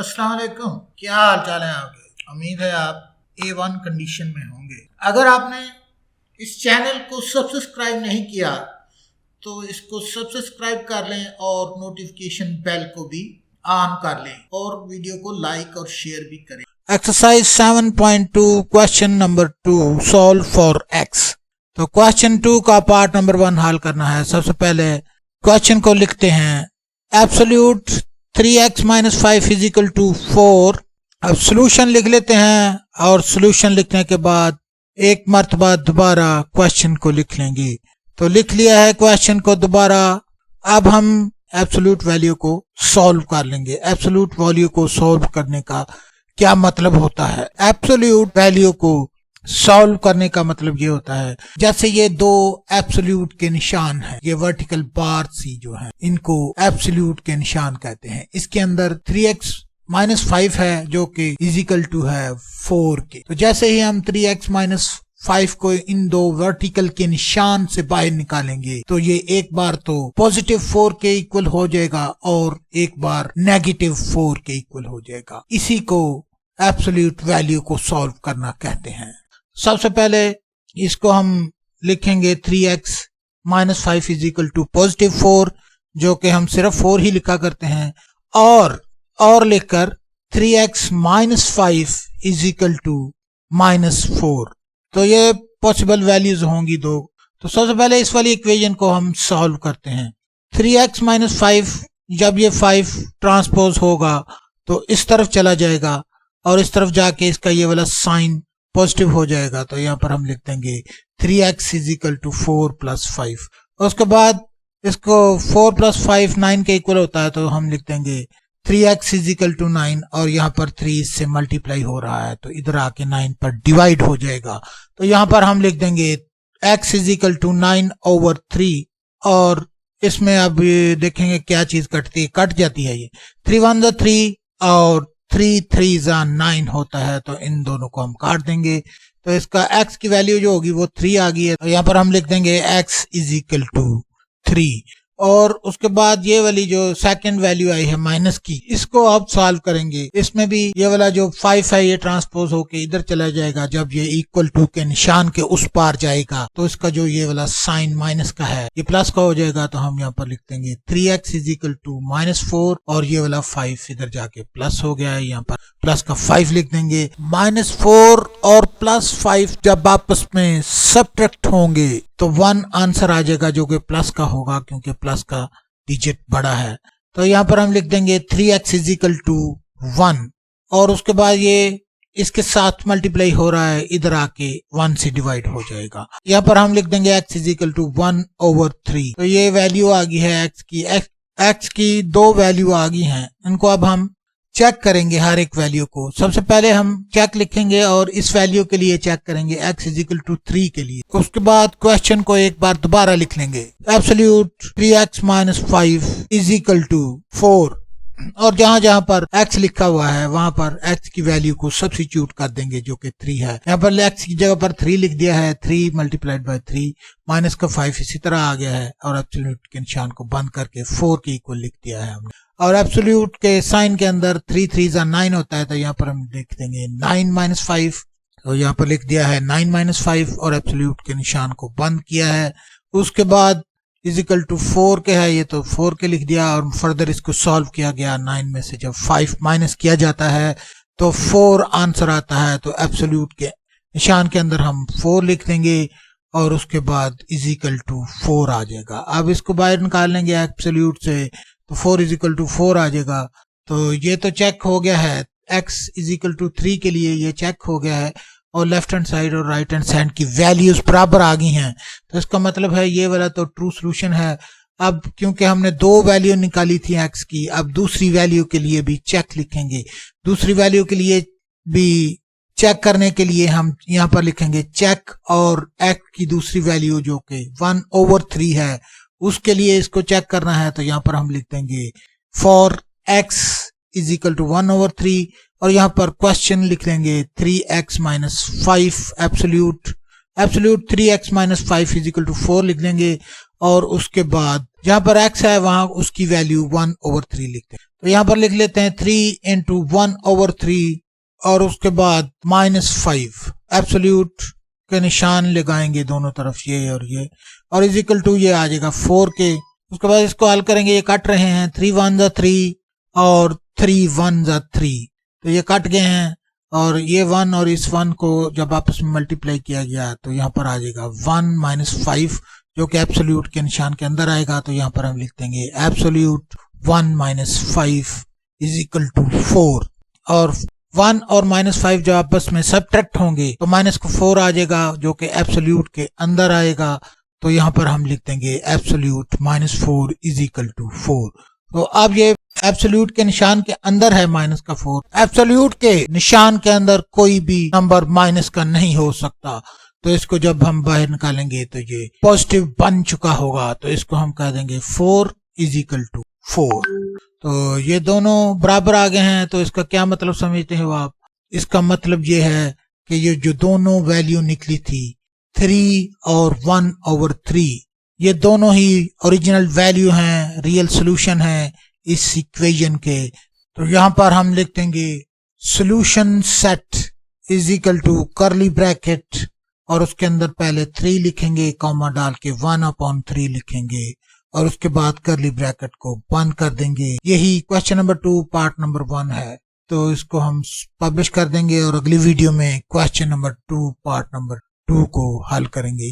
अस्सलाम वालेकुम, क्या हाल चाल है आपके। उम्मीद है आप A1 कंडीशन में होंगे। अगर आपने इस चैनल को सब्सक्राइब नहीं किया तो इसको सब्सक्राइब कर लें और नोटिफिकेशन बेल को भी ऑन कर लें और वीडियो को लाइक और शेयर भी करें। Exercise 7.2 question number 2 solve for x। तो क्वेश्चन 2 का पार्ट नंबर 1 हल करना है। सबसे पहले क्वेश्चन को लिखते हैं एब्सोल्यूट 3x - 5 = 4। अब सोल्यूशन लिख लेते हैं और सोल्यूशन लिखने के बाद एक मर्तबा दोबारा क्वेश्चन को लिख लेंगे। तो लिख लिया है क्वेश्चन को दोबारा। अब हम एब्सोल्यूट वैल्यू को सॉल्व कर लेंगे। एब्सोल्यूट वैल्यू को सॉल्व करने का क्या मतलब होता है। एब्सोल्यूट वैल्यू को सॉल्व करने का मतलब ये होता है, जैसे ये दो एब्सोल्यूट के निशान हैं, ये वर्टिकल बार सी जो है इनको एब्सोल्यूट के निशान कहते हैं। इसके अंदर 3x - 5 है जो कि = है 4 के। तो जैसे ही हम 3x - 5 को इन दो वर्टिकल के निशान से बाहर निकालेंगे तो ये एक बार तो +4 के इक्वल हो जाएगा और एक बार -4 के इक्वल हो जाएगा। इसी को एब्सोल्यूट वैल्यू को सॉल्व करना कहते हैं। सबसे पहले इसको हम लिखेंगे 3x - 5 = +4, जो कि हम सिर्फ 4 ही लिखा करते हैं, और लिखकर 3x - 5 = -4। तो ये पॉसिबल वैल्यूज होंगी दो। तो सबसे पहले इस वाली इक्वेशन को हम सॉल्व करते हैं। 3x - 5 जब ये 5 ट्रांसपोज होगा तो इस तरफ चला जाएगा और इस तरफ जाके इसका ये वाला साइन पॉजिटिव हो जाएगा। तो यहाँ पर हम लिख देंगे 3x = 4 + 5। उसके बाद इसको 4 + 5 9 के इक्वल होता है, तो हम लिख देंगे 3x = 9 और यहाँ पर 3 इससे मल्टीप्लाई हो रहा है तो इधर आके 9 पर डिवाइड हो जाएगा। तो यहाँ पर हम लिख देंगे x = 9/3 और इसमें अब देखेंगे क्या चीज कट जाती है। ये 3 × 1 = 3 और 3 × 3 = 9 होता है, तो इन दोनों को हम काट देंगे। तो इसका x की वैल्यू जो होगी वो 3 आ गई है। तो यहाँ पर हम लिख देंगे x = 3 और उसके बाद ये वाली जो सेकंड वैल्यू आई है माइनस की, इसको आप सॉल्व करेंगे। इसमें भी ये वाला जो 5 है ये ट्रांसपोज होके इधर चला जाएगा। जब ये =, के निशान के उस पार जाएगा तो इसका जो ये वाला साइन माइनस का है ये प्लस का हो जाएगा। तो हम यहाँ पर लिख देंगे 3x = -4 और ये वाला 5 इधर जाके प्लस हो गया है। यहाँ पर प्लस का 5 लिख देंगे। -4 और +5 जब आपस में सब्ट्रैक्ट होंगे तो 1 आंसर आ जाएगा जो कि प्लस का होगा, क्योंकि प्लस का डिजिट बड़ा है। तो यहाँ पर हम लिख देंगे 3x = 1 और उसके बाद ये इसके साथ मल्टीप्लाई हो रहा है, इधर आके 1 से डिवाइड हो जाएगा। यहाँ पर हम लिख देंगे x = 1/3। तो ये वैल्यू आ गई है x की 2 वैल्यू आ गई हैं। इनको अब हम चेक करेंगे हर एक वैल्यू को। सबसे पहले हम चेक लिखेंगे और इस वैल्यू के लिए चेक करेंगे x = 3 के लिए। उसके बाद क्वेश्चन को एक बार दोबारा लिख लेंगे एब्सोल्यूट 3x - 5 = 4 और जहां जहां पर x लिखा हुआ है वहां पर x की वैल्यू को सब्स्टिट्यूट कर देंगे जो कि 3 है। यहाँ पर x की जगह पर 3 लिख दिया है, 3 × 3 माइनस का 5 इसी तरह आ गया है और एब्सोल्यूट के निशान को बंद करके 4 के इक्वल लिख दिया है हमने। और एब्सोल्यूट के साइन के अंदर 3 × 3 = 9 होता है, तो यहाँ पर हम लिख देंगे 9 - 5। तो यहाँ पर लिख दिया है 9 - 5 और एब्सोल्यूट के निशान को बंद किया है। उसके बाद = 4 के है, ये तो 4 के लिख दिया और फर्दर इसको सॉल्व किया गया। 9 में से जब 5 माइनस किया जाता है तो 4 आंसर आता है। तो एब्सोल्यूट के निशान के अंदर हम 4 लिख देंगे और उसके बाद = 4 आ जाएगा। अब इसको बाहर निकाल लेंगे एब्सोल्यूट से, तो 4 = 4 आ जाएगा। तो ये तो चेक हो गया है। x = 3 के लिए ये चेक हो गया है और लेफ्ट हैंड साइड और राइट हैंड साइड की वैल्यूज बराबर आ गई हैं। तो इसका मतलब है ये वाला तो ट्रू सॉल्यूशन है। अब क्योंकि हमने 2 वैल्यू निकाली थी x की, अब दूसरी वैल्यू के लिए भी चेक लिखेंगे। दूसरी वैल्यू के लिए भी चेक करने के लिए हम यहाँ पर लिखेंगे चेक और x की दूसरी वैल्यू जो कि 1/3 है उसके लिए इसको चेक करना है। तो यहाँ पर हम लिख देंगे फॉर x = 1/3 और यहाँ पर क्वेश्चन लिख देंगे 3x - 5 एब्सोल्यूट 3x - 5 = 4 लिख देंगे और उसके बाद जहां पर x है वहां उसकी वैल्यू 1/3 लिखते हैं। तो यहां पर लिख लेते हैं 3 इंटू 1/3 और उसके बाद -5 एब्सोल्यूट के निशान लगाएंगे दोनों तरफ, ये और इज इक्वल टू ये आ जाएगा 4 के। उसके बाद इसको हल करेंगे, ये कट रहे हैं 3 1 जा 3 और 3 1 जा 3, तो ये कट गए हैं और ये 1 और इस 1 को जब आपस में मल्टीप्लाई किया गया तो यहाँ पर आ जाएगा 1 - 5 जो कि एब्सोल्यूट के निशान के अंदर आएगा। तो यहाँ पर हम लिख देंगे एब्सोल्यूट 1 - 5 इज इक्वल टू 4 और 1 और -5 जो आपस में सब्ट्रैक्ट होंगे तो -4 आ जाएगा जो कि एब्सोल्यूट के अंदर आएगा। तो यहाँ पर हम लिख देंगे एब्सोल्यूट -4 इज इक्वल टू 4। तो अब ये एब्सोल्यूट के निशान के अंदर है -4, एब्सोल्यूट के निशान के अंदर कोई भी नंबर माइनस का नहीं हो सकता। तो इसको जब हम बाहर निकालेंगे तो ये पॉजिटिव बन चुका होगा, तो इसको हम कह देंगे 4 इज इक्वल टू 4। तो ये दोनों बराबर आ गए हैं। तो इसका क्या मतलब समझते हो आप? इसका मतलब ये है कि ये जो दोनों वैल्यू निकली थी 3 और 1/3 ये दोनों ही ओरिजिनल वैल्यू हैं, रियल सोल्यूशन है इस इक्वेशन के। तो यहाँ पर हम लिख देंगे solution set is equal to curly bracket और उसके अंदर पहले 3 लिखेंगे कॉमा डाल के 1/3 लिखेंगे और उसके बाद कर्ली ब्रैकेट को बंद कर देंगे। यही क्वेश्चन नंबर 2 पार्ट नंबर 1 है। तो इसको हम पब्लिश कर देंगे और अगली वीडियो में क्वेश्चन नंबर 2 पार्ट नंबर 2 को हल करेंगे।